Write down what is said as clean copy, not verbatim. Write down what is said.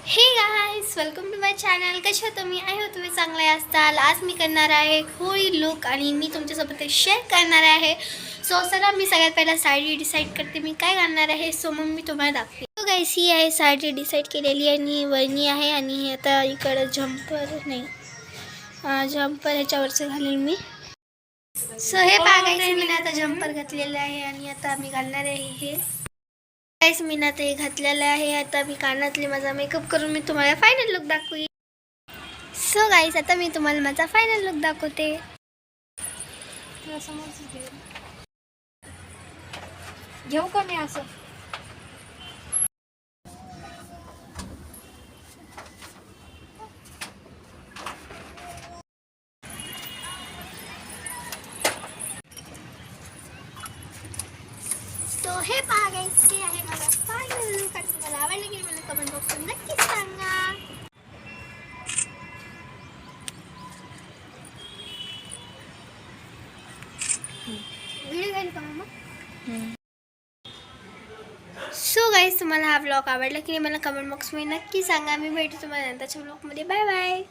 हे guys, welcome to my channel. कसे आहात तुम्ही? आई हो तुम्ही चांगले असताल. आज मी करणार आहे होळी लुक आणि मी तुमच्यासोबत ते शेअर करणार आहे. सो चला मी सगळ्यात पहिला साडी डिसाईड करते मी काय घालणार आहे. सो मग मी तुम्हाला दाखवते. सो गाइस, ही आहे साडी डिसाईड केलेली आणि वरणी आहे आणि आता इकडं जम्पर नाही जम्पर ह्याच्यावरचं घालेल मी. सो हे बघायचं मी आता जम्पर घातलेलं आहे आणि आता मी घालणार आहे हे गाइस. मी ना ते घातलेलं आहे. आता मी कानातले माझा मेकअप करून मी तुम्हाला फायनल लुक दाखवी. सो गाइस, आता मी तुम्हाला माझा फायनल लुक दाखवते. घेऊ का मी असं? सो हे पहा गाइस, हे आहे माझा फायनल लुक आणि तुम्हाला आवडलं की मला कमेंट बॉक्समध्ये नक्कीच सांगा. व्हिडिओ घ्यायला का मम्मा? सो गाइस, तुम्हाला हा ब्लॉग आवडला की मला कमेंट बॉक्समध्ये नक्की सांगा. मी भेटू तुम्हाला नंतरच्या ब्लॉगमध्ये. Bye bye.